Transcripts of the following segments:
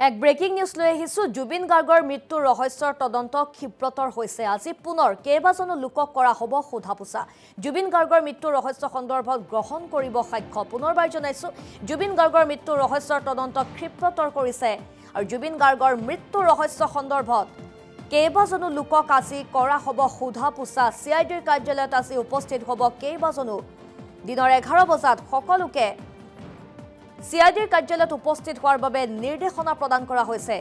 এক breaking news লৈ আহিছো জুবিন গাৰ্গৰ মৃত্যুৰ ৰহস্যৰ তদন্ত ক্ষিপ্ৰতৰ হৈছে আজি পুনৰ কেইবাজনো লোকক কৰা হ'ব সোধাপোছা জুবিন গাৰ্গৰ মৃত্যুৰ ৰহস্য সন্দৰ্ভত গ্ৰহণ কৰিব সাক্ষ্য পুনৰবাৰ জনাইছো জুবিন গাৰ্গৰ মৃত্যুৰ ৰহস্যৰ তদন্ত ক্ষিপ্ৰতৰ কৰিছে আৰু জুবিন গাৰ্গৰ মৃত্যুৰ ৰহস্য সন্দৰ্ভত কেইবাজনো লোকক আজি কৰা হ'ব সোধাপোছা সিআইডিৰ কাৰ্যালয়ত আজি উপস্থিত হ'ব কেইবাজনো দিনৰ 11 বজাত সকলোকে সিআইডিৰ কাৰ্যালয়ত উপস্থিত হোৱাৰ বাবে নিৰ্দেশনা প্ৰদান কৰা হৈছে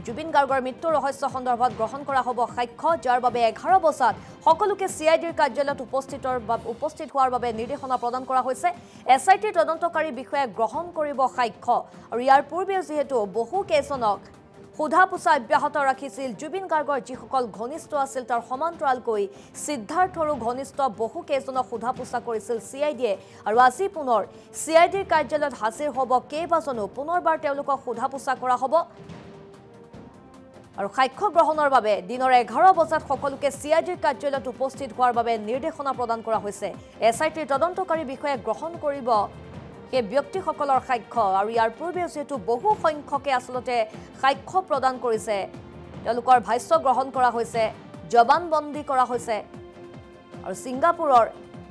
জুবিন গাৰ্গৰ মৃত্যুৰ ৰহস্য সন্দৰ্ভত গ্ৰহণ কৰা হ'ব সাক্ষ্য যাৰ বাবে 11 বজাত সকলোকে সিআইডিৰ কাৰ্যালয়ত উপস্থিত হোৱাৰ বাবে নিৰ্দেশনা প্ৰদান কৰা হৈছে এছআইটি তদন্তকাৰী বিষয়ে গ্ৰহণ কৰিব সাক্ষ্য আৰু ইয়াৰ পূৰ্বে যেহেতু বহু কেইজনক সোধাপোছা অব্যাহত ৰাখিছিল জুবিন গাৰ্গৰ যিসকল ঘনিষ্ঠ আছিল তাৰ সমান্তৰালকৈ সিদ্ধাৰ্থৰো ঘনিষ্ঠ বহু কেইজনক সোধাপোছা কৰিছিল সিআইডিয়ে আৰু আজি পুনৰ সিআইডিৰ কাৰ্যালয়ত হাজিৰ হ'ব কেইবাজনো পুনৰবাৰ তেওঁলোকক সোধাপোছা কৰা হ'ব আৰু সাক্ষ্য গ্ৰহণৰ বাবে দিনৰ 11 বজাত সকলোকে সিআইডিৰ কাৰ্যালয়ত উপস্থিত হোৱাৰ বাবে নিৰ্দেশনা প্ৰদান কৰা হৈছে এছআইটিৰ তদন্তকাৰী বিষয়ে গ্ৰহণ কৰিব সেই ব্যক্তিসকলৰ সাক্ষ্য আৰু ইয়াৰ পূৰ্বে যেহেতু বহু সংখ্যকে আসলতে সাক্ষ্য প্ৰদান কৰিছে তেওঁলোকৰ ভাষ্য গ্ৰহণ কৰা হৈছে জবানবন্দী কৰা হৈছে আৰু সিংগাপুৰৰ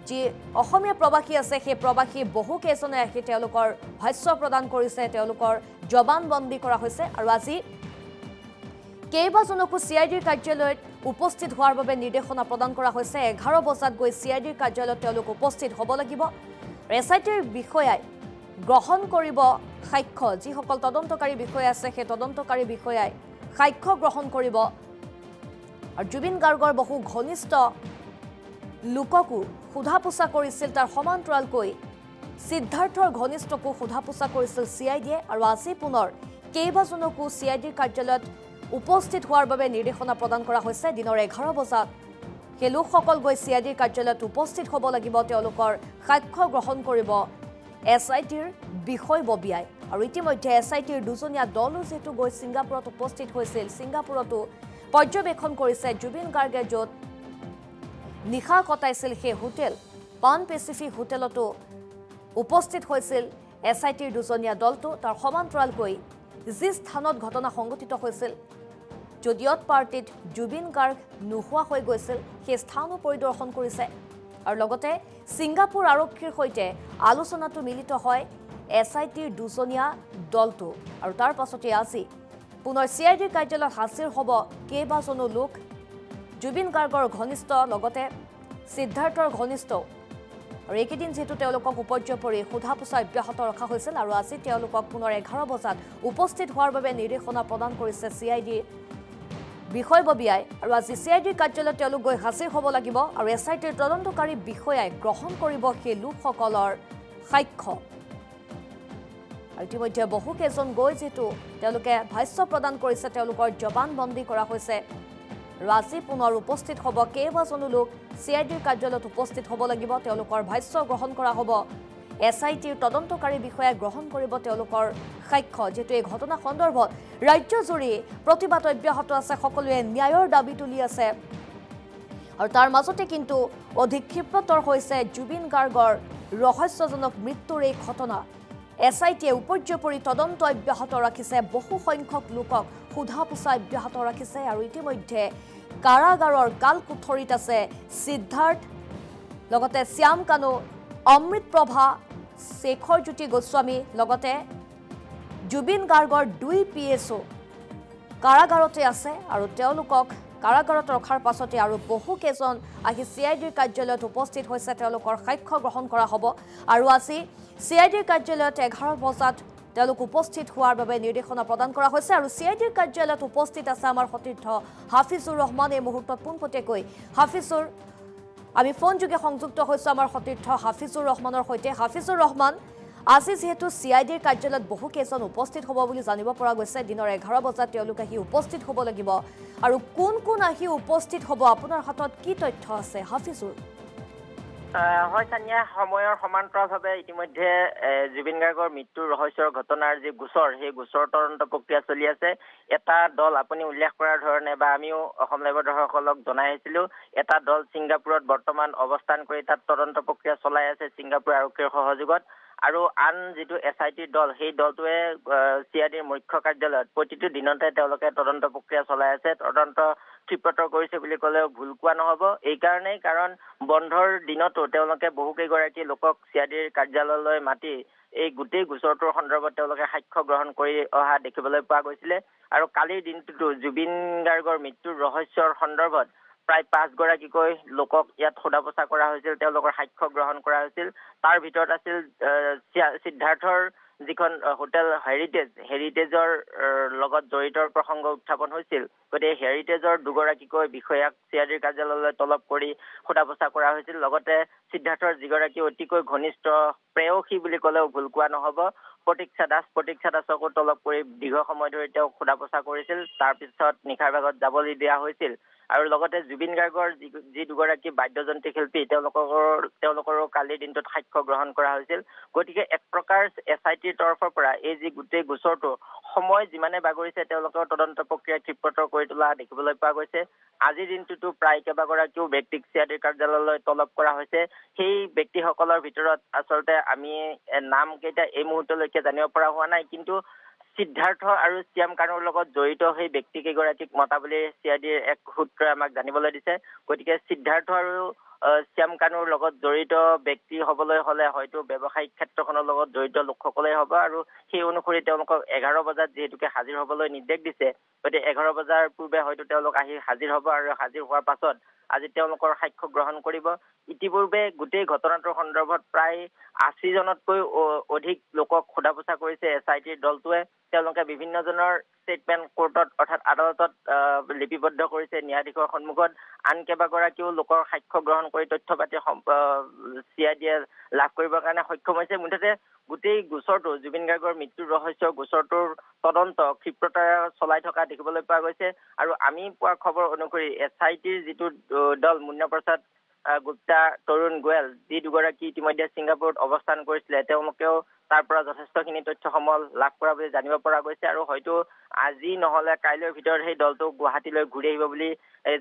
যি অসমীয়া প্ৰবাসী আছে সেই প্ৰবাসী বহু কেইজনে আহি তেওঁলোকৰ ভাষ্য প্ৰদান কৰিছে তেওঁলোকৰ জবানবন্দী কৰা হৈছে আৰু আজি কেইবাজনকো সিআইডিৰ কাৰ্যালয়ত উপস্থিত হোৱাৰ বাবে নিৰ্দেশনা প্ৰদান কৰা হৈছে 11 বজাত গৈ সিআইডিৰ কাৰ্যালয়ত তেওঁলোক উপস্থিত হ'ব লাগিব এছআইটিৰ বিষয়াই গ্ৰহণ কৰিব সাক্ষ্য যিসকল তদন্তকাৰী বিষয়া আছে সেই তদন্তকাৰী বিষয়াই সাক্ষ্য গ্ৰহণ কৰিব আৰু জুবিন গাৰ্গৰ বহু ঘনিষ্ঠ লোককো সোধাপোছা কৰিছিল তাৰ সমান্তৰালকৈ সিদ্ধাৰ্থৰ ঘনিষ্ঠকো সোধাপোছা কৰিছিল সিআইডিয়ে আৰু আজি পুনৰ কেইবাজনকো সিআইডিৰ কাৰ্যালয়ত উপস্থিত হোৱাৰ বাবে নিৰ্দেশনা প্ৰদান কৰা হৈছে দিনৰ 11 বজাত সেই লোকসকল গৈ সিআইডিৰ কাৰ্যালয়ত উপস্থিত হ'ব লাগিব তেওঁলোকৰ সাক্ষ্য গ্ৰহণ কৰিব এছআইটিৰ বিষয়ববীয়াই আৰু ইতিমধ্যে এছআইটিৰ দুজনীয়া দলো যেহেতু গৈ সিংগাপুৰত উপস্থিত হৈছিল সিংগাপুৰতো পৰ্যবেক্ষণ কৰিছে জুবিন গাৰ্গে য'ত নিশা কটাইছিল সেই হোটেল পান পেচিফিক হোটেলতো উপস্থিত হৈছিল এছআইটিৰ দুজনীয়া দলটো তাৰ সমান্তৰালকৈ যি স্থানত ঘটনা সংঘটিত হৈছিল যদিয়ত পাৰ্টিত জুবিন গাৰ্গ নোহোৱা হৈ গৈছিল সেই স্থানো পৰিদৰ্শন কৰিছে আৰু লগতে সিংগাপুৰ আৰক্ষীৰ সৈতে আলোচনাটো মিলিত হয় এছআইটিৰ দুজনীয়া দলটো আৰু তাৰ পাছতে আজি পুনৰ সিআইডিৰ কাৰ্যালয়ত হাজিৰ হ'ব কেইবাজনো লোক জুবিন গাৰ্গৰ ঘনিষ্ঠ লগতে সিদ্ধাৰ্থৰ ঘনিষ্ঠ আৰু এইকেইদিন যেহেতু তেওঁলোকক উপৰ্যপৰি সোধাপোছা অব্যাহত ৰখা হৈছিল আৰু আজি তেওঁলোকক পুনৰ 11 বজাত উপস্থিত হোৱাৰ বাবে নিৰ্দেশনা প্ৰদান কৰিছে সিআইডি বিষয়ববীয়াই আৰু আজি সিআইডিৰ কাৰ্যালয়ত তেওঁলোক গৈ হাজিৰ হ'ব লাগিব আৰু এছআইটিৰ তদন্তকাৰী বিষয়াই গ্ৰহণ কৰিব সেই লোকসকলৰ সাক্ষ্য ইতিমধ্যে বহু কেইজন গৈ যেহেতু তেওঁলোকে ভাষ্য প্ৰদান কৰিছে তেওঁলোকৰ জবানবন্দী কৰা হৈছে আজি পুনৰ উপস্থিত হ'ব কেইবাজনো লোক সিআইডিৰ কাৰ্যালয়ত উপস্থিত হ'ব লাগিব তেওঁলোকৰ ভাষ্য গ্ৰহণ কৰা হ'ব এছআইটিৰ তদন্তকাৰী বিষয়াই গ্ৰহণ কৰিব তেওঁলোকৰ সাক্ষ্য যেহেতু এই ঘটনা সন্দৰ্ভত ৰাজ্যজুৰি প্ৰতিবাদ অব্যাহত আছে সকলোৱে ন্যায়ৰ দাবী তুলি আছে আৰু তাৰ মাজতে কিন্তু অধিক ক্ষিপ্ৰতৰ হৈছে জুবিন গাৰ্গৰ ৰহস্যজনক মৃত্যুৰ এই ঘটনা এছআইটিয়ে উপৰ্যপৰি তদন্ত অব্যাহত ৰাখিছে বহু সংখ্যক লোকক সোধাপোছা অব্যাহত ৰাখিছে আৰু ইতিমধ্যে কাৰাগাৰৰ কালকুঠৰিত আছে সিদ্ধাৰ্থ লগতে শ্যাম কানু অমৃত প্ৰভা শেখৰ জ্যোতি গোস্বামী লগতে জুবিন গাৰ্গৰ 2 পিএছও কাৰাগাৰতে আছে আৰু তেওঁলোকক কাৰাগাৰত ৰখাৰ পাছতে আৰু বহু কেইজন আহি সিআইডিৰ কাৰ্যালয়ত উপস্থিত হৈছে তেওঁলোকৰ সাক্ষ্য গ্ৰহণ কৰা হ'ব আৰু আজি সিআইডিৰ কাৰ্যালয়ত 11 বজাত তেওঁলোক উপস্থিত হোৱাৰ বাবে নিৰ্দেশনা প্ৰদান কৰা হৈছে আৰু সিআইডিৰ কাৰ্যালয়ত উপস্থিত আছে আমাৰ সতীৰ্থ হাফিজুৰ ৰহমান এই মুহূৰ্তত পোনপটীয়াকৈ হাফিজুৰ আমি ফোন যোগে সংযুক্ত হৈছো আমাৰ সতীৰ্থ হাফিজুৰ ৰহমানৰ সৈতে হাফিজুৰ ৰহমান আজি যেহেতু সিআইডিৰ কাৰ্যালয়ত বহু কেইজন উপস্থিত হ'ব বুলি জানিব পৰা গৈছে দিনৰ 11 বজাত তেওঁলোক আহি উপস্থিত হ'ব লাগিব আৰু কোন কোন আহি উপস্থিত হ'ব আপোনাৰ হাতত কি তথ্য আছে হাফিজুৰ হয় সানিয়া সময়ৰ সমান্তৰালভাৱে ইতিমধ্যে জুবিন গাৰ্গৰ মৃত্যুৰ ৰহস্যৰ ঘটনাৰ যি গোচৰ সেই গোচৰ তদন্ত প্ৰক্ৰিয়া চলি আছে এটা দল আপুনি উল্লেখ কৰাৰ ধৰণে বা আমিও অসম লাইভৰ দৰ্শকসকলক জনাই আহিছিলোঁ এটা দল ছিংগাপুৰত বৰ্তমান অৱস্থান কৰি তাত তদন্ত প্ৰক্ৰিয়া চলাই আছে ছিংগাপুৰ আৰক্ষীৰ সহযোগত আৰু আন যিটো SIT দল সেই দলটোৱে CIDৰ মুখ্য কাৰ্যালয়ত প্ৰতিটো দিনতে তেওঁলোকে তদন্ত প্ৰক্ৰিয়া চলাই আছে তদন্ত ক্ষিপ্ৰতৰ কৰিছে বুলি ক'লেও ভুল কোৱা নহ'ব এই কাৰণেই কাৰণ বন্ধৰ দিনতো তেওঁলোকে বহুকেইগৰাকী লোকক CIDৰ কাৰ্যালয়লৈ মাতি এই গোটেই গোচৰটোৰ সন্দৰ্ভত তেওঁলোকে সাক্ষ্য গ্ৰহণ কৰি অহা দেখিবলৈ পোৱা গৈছিলে আৰু কালিৰ দিনটোতো জুবিন গাৰ্গৰ মৃত্যুৰ ৰহস্যৰ সন্দৰ্ভত প্ৰায় 5 গৰাকীকৈ লোকক ইয়াত সোধা-পোছা কৰা হৈছিল তেওঁলোকৰ সাক্ষ্য গ্ৰহণ কৰা হৈছিল তাৰ ভিতৰত আছিল সিদ্ধাৰ্থৰ যিখন হোটেল হেৰিটেজৰ লগত জড়িতৰ প্ৰসংগ উত্থাপন হৈছিল গতিকে হেৰিটেজৰ দুগৰাকীকৈ বিষয়াক CIDৰ কাৰ্যালয়লৈ তলব কৰি সোধা-পোছা কৰা হৈছিল লগতে সিদ্ধাৰ্থৰ যিগৰাকী অতিকৈ ঘনিষ্ঠ প্ৰেয়সী বুলি ক'লেও ভুল কোৱা নহ'ব প্ৰতীক্ষা দাসকো তলব কৰি দীৰ্ঘ সময় ধৰি তেওঁক সোধা-পোছা কৰিছিল তাৰ পিছত নিশাৰ ভাগত যাবলৈ দিয়া হৈছিল আৰু লগতে জুবিন গাৰ্গৰ যি দুগৰাকী বাদ্যযন্ত্ৰী শিল্পী তেওঁলোকৰো কালিৰ দিনটোত সাক্ষ্য গ্ৰহণ কৰা হৈছিল গতিকে এক প্ৰকাৰ SITৰ তৰফৰ পৰা এই যি গোটেই গোচৰটো সময় যিমানে বাগৰিছে তেওঁলোকৰ তদন্ত প্ৰক্ৰিয়া ক্ষিপ্ৰতৰ কৰি তোলা দেখিবলৈ পোৱা গৈছে আজিৰ দিনটোতো প্ৰায় কেইবাগৰাকীও ব্যক্তিক CIDৰ কাৰ্যালয়লৈ তলব কৰা হৈছে সেই ব্যক্তিসকলৰ ভিতৰত আচলতে আমি নাম কেইটা এই মুহূৰ্তলৈকে জানিব পৰা হোৱা নাই কিন্তু সিদ্ধাৰ্থ আৰু শ্যাম কানুৰ লগত জড়িত সেই ব্যক্তিকেইগৰাকীক মতা বুলি CIDৰ এক সূত্ৰই আমাক জানিবলৈ দিছে গতিকে সিদ্ধাৰ্থ আৰু শ্যাম কানুৰ লগত জড়িত ব্যক্তি হ'বলৈ হ'লে হয়তো ব্যৱসায়িক ক্ষেত্ৰখনৰ লগত জড়িত লোকসকলেই হ'ব আৰু সেই অনুসৰি তেওঁলোকক 11 বজাত যিহেতুকে হাজিৰ হ'বলৈ নিৰ্দেশ দিছে গতিকে 11 বজাৰ পূৰ্বে হয়তো তেওঁলোক আহি হাজিৰ হ'ব আৰু হাজিৰ হোৱাৰ পাছত আজি তেওঁলোকৰ সাক্ষ্য গ্ৰহণ কৰিব ইতিপূৰ্বে গোটেই ঘটনাটোৰ সন্দৰ্ভত প্ৰায় 80 জনতকৈ অধিক লোকক সোধা-পোছা কৰিছে SITৰ দলটোৱে তেওঁলোকে বিভিন্নজনৰ ষ্টেটমেণ্ট কোৰ্টত অৰ্থাৎ আদালতত লিপিবদ্ধ কৰিছে ন্যায়াধীশৰ সন্মুখত আন কেইবাগৰাকীও লোকৰ সাক্ষ্য গ্ৰহণ কৰি তথ্য পাতি CIDয়ে লাভ কৰিবৰ কাৰণে সক্ষম হৈছে মুঠতে গোটেই গোচৰটো জুবিন গাৰ্গৰ মৃত্যুৰ ৰহস্যৰ গোচৰটোৰ তদন্ত ক্ষিপ্ৰতাৰে চলাই থকা দেখিবলৈ পোৱা গৈছে আৰু আমি পোৱা খবৰ অনুসৰি SITৰ যিটো দল মুন্না প্ৰসাদ গুপ্তা তৰুণ গোয়েল যি দুগৰাকী ইতিমধ্যে ছিংগাপুৰত অৱস্থান কৰিছিলে তেওঁলোকেও তাৰ পৰা যথেষ্টখিনি তথ্যসমূহ লাভ কৰা বুলি জানিব পৰা গৈছে আৰু হয়তো আজি নহলে কাইলৈৰ ভিতৰত সেই দলটো গুৱাহাটীলৈ ঘূৰি আহিব বুলি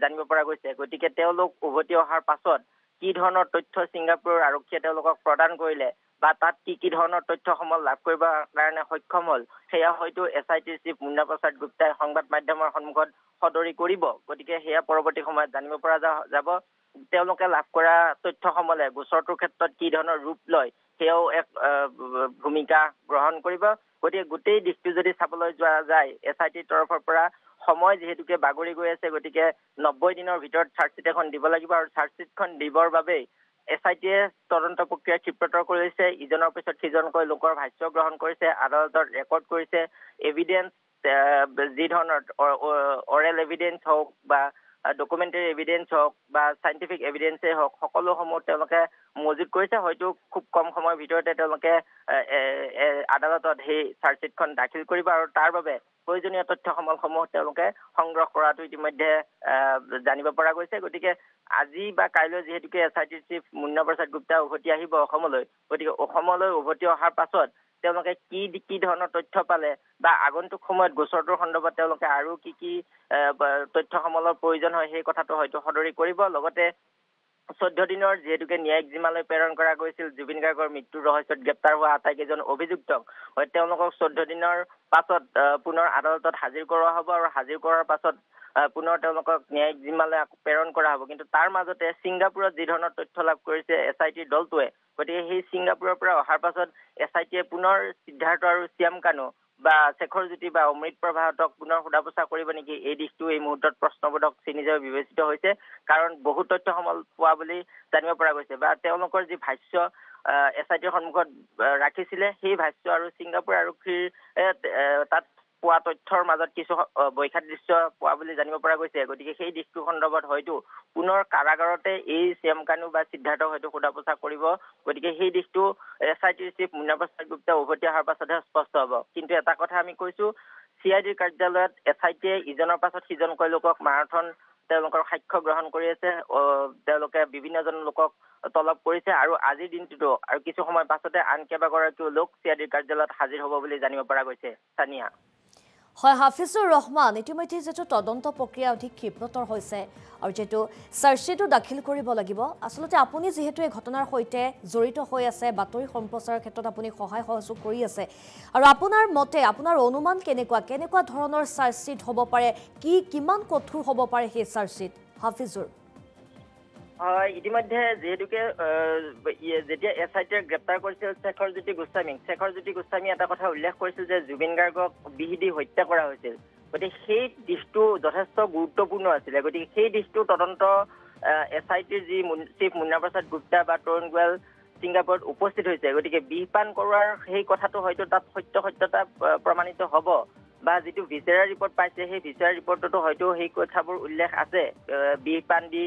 জানিব পৰা গৈছে গতিকে তেওঁলোক উভতি অহাৰ পাছত কি ধৰণৰ তথ্য ছিংগাপুৰৰ আৰক্ষীয়ে তেওঁলোকক প্ৰদান কৰিলে বা তাত কি ধৰণৰ তথ্যসমূহ লাভ কৰিবৰ কাৰণে সক্ষম হ'ল সেয়া হয়তো SITৰ চিফ মুন্না প্ৰসাদ গুপ্তাই সংবাদ মাধ্যমৰ সন্মুখত সদৰি কৰিব গতিকে সেয়া পৰৱৰ্তী সময়ত জানিব পৰা যাব তেওঁলোকে লাভ কৰা তথ্যসমূহে গোচৰটোৰ ক্ষেত্ৰত কি ধৰণৰ ৰূপ লয় সেয়াও এক ভূমিকা গ্ৰহণ কৰিব গতিকে গোটেই দিশটো যদি চাবলৈ যোৱা যায় SITৰ তৰফৰ পৰা সময় যেহেতুকে বাগৰি গৈ আছে গতিকে 90 দিনৰ ভিতৰত চাৰ্জশ্বিট এখন দিব লাগিব আৰু চাৰ্জশ্বিটখন দিবৰ বাবে SITয়ে তদন্ত প্ৰক্ৰিয়া ক্ষিপ্ৰতৰ কৰিছে ইজনৰ পিছত সিজনকৈ লোকৰ ভাষ্য গ্ৰহণ কৰিছে আদালতত ৰেকৰ্ড কৰিছে এভিডেন্স যি ধৰণৰ অৰেল এভিডেন্স হওক বা ডকুমেণ্টাৰী এভিডেন্স হওক বা সাইন্টিফিক এভিডেন্সেই হওক সকলোসমূহ তেওঁলোকে মজুত কৰিছে হয়তো খুব কম সময়ৰ ভিতৰতে তেওঁলোকে আদালতত সেই চাৰ্জশ্বিটখন দাখিল কৰিব আৰু তাৰ বাবে প্ৰয়োজনীয় তথ্যসমূহ তেওঁলোকে সংগ্ৰহ কৰাটো ইতিমধ্যে জানিব পৰা গৈছে গতিকে আজি বা কাইলৈ যিহেতুকে SITৰ চিফ মুন্না প্ৰসাদ গুপ্তা উভতি আহিব অসমলৈ গতিকে অসমলৈ উভতি অহাৰ পাছত তেওঁলোকে কি ধৰণৰ তথ্য পালে বা আগন্তুক সময়ত গোচৰটোৰ সন্দৰ্ভত তেওঁলোকে আৰু কি তথ্যসমূহৰ প্ৰয়োজন হয় সেই কথাটো হয়তো সদৰি কৰিব লগতে 14 দিনৰ যেহেতুকে ন্যায়িক জিম্মালৈ প্ৰেৰণ কৰা গৈছিল জুবিন গাৰ্গৰ মৃত্যুৰ ৰহস্যত গ্ৰেপ্তাৰ হোৱা আটাইকেইজন অভিযুক্তক তেওঁলোকক 14 দিনৰ পাছত পুনৰ আদালতত হাজিৰ কৰোৱা হ'ব আৰু হাজিৰ কৰাৰ পাছত পুনৰ তেওঁলোকক ন্যায়িক জিম্মালৈ প্ৰেৰণ কৰা হ'ব কিন্তু তাৰ মাজতে ছিংগাপুৰত যি ধৰণৰ তথ্য লাভ কৰিছে SITৰ দলটোৱে গতিকে সেই ছিংগাপুৰৰ পৰা অহাৰ পাছত SITয়ে পুনৰ সিদ্ধাৰ্থ আৰু শ্যাম কানু বা শেখৰ জ্যোতি বা অমৃত প্ৰভাতক পুনৰ সোধা-পোছা কৰিব নেকি এই দিশটো এই মুহূৰ্তত প্ৰশ্নবোধক চিনি হিচাপে বিবেচিত হৈছে কাৰণ বহু তথ্যসমূহ পোৱা বুলি জানিব পৰা গৈছে বা তেওঁলোকৰ যি ভাষ্য SITৰ সন্মুখত ৰাখিছিলে সেই ভাষ্য আৰু ছিংগাপুৰ আৰক্ষীৰ তাত পোৱা তথ্যৰ মাজত কিছু বৈসাদৃশ্য পোৱা বুলি জানিব পৰা গৈছে গতিকে সেই দিশটোৰ সন্দৰ্ভত হয়তো পুনৰ কাৰাগাৰতে এই শ্যাম কানু বা সিদ্ধাৰ্থক হয়তো সোধা-পোছা কৰিব গতিকে সেই দিশটো SITৰ চিফ মুন্না প্ৰসাদ গুপ্তা উভতি অহাৰ পাছতহে স্পষ্ট হ'ব কিন্তু এটা কথা আমি কৈছো CIDৰ কাৰ্যালয়ত SITয়ে ইজনৰ পাছত সিজনকৈ লোকক মাৰাথন তেওঁলোকৰ সাক্ষ্য গ্ৰহণ কৰি আছে তেওঁলোকে বিভিন্নজন লোকক তলব কৰিছে আৰু আজিৰ দিনটোতো আৰু কিছু সময় পাছতে আন কেইবাগৰাকীও লোক CIDৰ কাৰ্যালয়ত হাজিৰ হ'ব বুলি জানিব পৰা গৈছে সানিয়া হয় হাফিজুৰ ৰহমান ইতিমধ্যে যেটো তদন্ত প্ৰক্ৰিয়া অধিক ক্ষিপ্ৰতৰ হৈছে আৰু যেটো চাৰ্জশ্বিটো দাখিল কৰিব লাগিব আসলতে আপুনি যেহেতু এই ঘটনাৰ সৈতে জড়িত হৈ আছে বাতৰি সম্প্ৰচাৰৰ ক্ষেত্ৰত আপুনি সহায় সহযোগ কৰি আছে আৰু আপোনাৰ মতে আপোনাৰ অনুমান কেনেকুৱা ধৰণৰ চাৰ্জশ্বিট হ'ব পাৰে কিমান কঠোৰ হ'ব পাৰে সেই চাৰ্জশ্বিট হাফিজুৰ হয় ইতিমধ্যে যেহেতুকে যেতিয়া এছআইটিয়ে গ্ৰেপ্তাৰ কৰিছিল শেখৰজ্যোতি গোস্বামী এটা কথা উল্লেখ কৰিছিল যে জুবিন গাৰ্গক বিহিদি হত্যা কৰা হৈছিল গতিকে সেই দিশটো যথেষ্ট গুৰুত্বপূৰ্ণ আছিলে গতিকে সেই দিশটো তদন্ত এছআইটিৰ যি চিফ মুন্না প্ৰসাদ গুপ্তা বা তৰুণ গোৱেল ছিংগাপুৰত উপস্থিত হৈছে গতিকে বিহপান কৰোৱাৰ সেই কথাটো হয়তো তাত সত্যতা প্ৰমাণিত হ'ব বা যিটো ভিচেৰা ৰিপৰ্ট পাইছে সেই ভিচেৰা ৰিপৰ্টতো হয়তো সেই কথাবোৰ উল্লেখ আছে বিহপান দি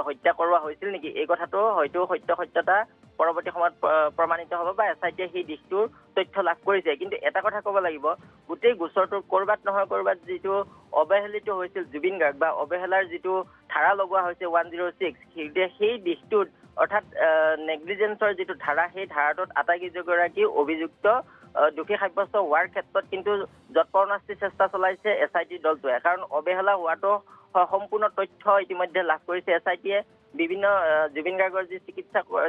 হত্যা কৰোৱা হৈছিল নেকি এই কথাটো হয়তো সত্যতা পৰৱৰ্তী সময়ত প্ৰমাণিত হ'ব বা এছআইটিয়ে সেই দিশটোৰ তথ্য লাভ কৰিছে কিন্তু এটা কথা ক'ব লাগিব গোটেই গোচৰটোৰ কৰবাত যিটো অৱহেলিত হৈছিল জুবিন গাৰ্গ বা অৱহেলাৰ যিটো ধাৰা লগোৱা হৈছে 106 সেই দিশটোত অৰ্থাৎ নেগলিজেন্সৰ যিটো ধাৰা সেই ধাৰাটোত আটাইকেইগৰাকী অভিযুক্ত দোষী সাব্যস্ত হোৱাৰ ক্ষেত্ৰত কিন্তু যৎপৰোনাস্তি চেষ্টা চলাইছে এছআইটিৰ দলটোৱে কাৰণ অৱহেলা হোৱাটো সম্পূৰ্ণ তথ্য ইতিমধ্যে লাভ কৰিছে এছআইটিয়ে বিভিন্ন জুবিন গাৰ্গৰ যি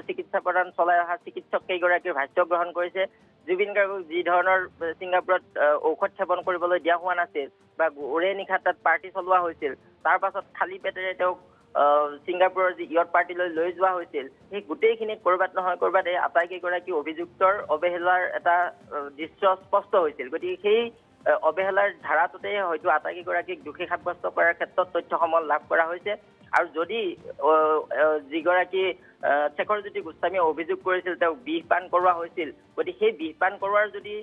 চিকিৎসা প্ৰদান চলাই অহা চিকিৎসক কেইগৰাকীৰ ভাষ্য গ্ৰহণ কৰিছে জুবিন গাৰ্গক যি ধৰণৰ ছিংগাপুৰত ঔষধ সেৱন কৰিবলৈ দিয়া হোৱা নাছিল বা ওৰে নিশা তাত পাৰ্টি চলোৱা হৈছিল তাৰ পাছত খালী পেটেৰে তেওঁক ছিংগাপুৰৰ যি ইয়ট পাৰ্টিলৈ লৈ যোৱা হৈছিল সেই গোটেইখিনি কৰবাত এই আটাইকেইগৰাকী অভিযুক্তৰ অৱহেলাৰ এটা দৃশ্য স্পষ্ট হৈছিল গতিকে সেই অৱহেলাৰ ধাৰাটোতে হয়তো আটাইকেইগৰাকীক দোষী সাব্যস্ত কৰাৰ ক্ষেত্ৰত তথ্যসমূহ লাভ কৰা হৈছে আৰু যদি যিগৰাকী শেখৰজ্যোতি গোস্বামীয়ে অভিযোগ কৰিছিল তেওঁক বিহপান কৰোৱা হৈছিল গতিকে সেই বিহপান কৰোৱাৰ যদি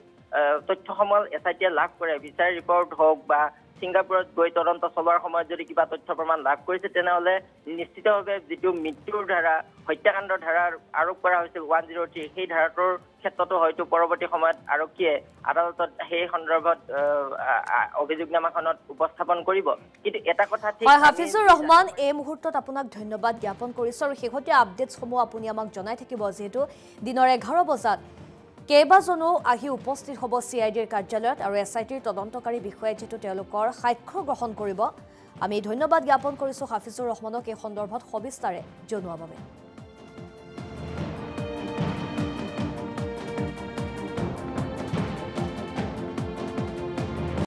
তথ্যসমূহ এছআইটিয়ে লাভ কৰে বিচাৰ ৰিপৰ্ট হওক বা ছিংগাপুৰত গৈ তদন্ত চলোৱাৰ সময়ত যদি কিবা তথ্য প্ৰমাণ লাভ কৰিছে তেনেহ'লে নিশ্চিতভাৱে যিটো মৃত্যুৰ ধাৰা হত্যাকাণ্ডৰ ধাৰা আৰোপ কৰা হৈছিল 103 সেই ধাৰাটোৰ ক্ষেত্ৰতো হয়তো পৰৱৰ্তী সময়ত আৰক্ষীয়ে আদালতত সেই সন্দৰ্ভত অভিযোগনামাখনত উপস্থাপন কৰিব কিন্তু এটা কথা ঠিক হাফিজুৰ ৰহমান এই মুহূৰ্তত আপোনাক ধন্যবাদ জ্ঞাপন কৰিছো আৰু শেহতীয়া আপডেটসমূহ আপুনি আমাক জনাই থাকিব যেহেতু দিনৰ 11 বজাত কেইবাজনো আহি উপস্থিত হ'ব চিআইডিৰ কাৰ্যালয়ত আৰু এছআইটিৰ তদন্তকাৰী বিষয়াই যেটো তেওঁলোকৰ সাক্ষ্য গ্ৰহণ কৰিব আমি ধন্যবাদ জ্ঞাপন কৰিছো হাফিজুৰ ৰহমানক এই সন্দৰ্ভত সবিস্তাৰে জনোৱাৰ বাবে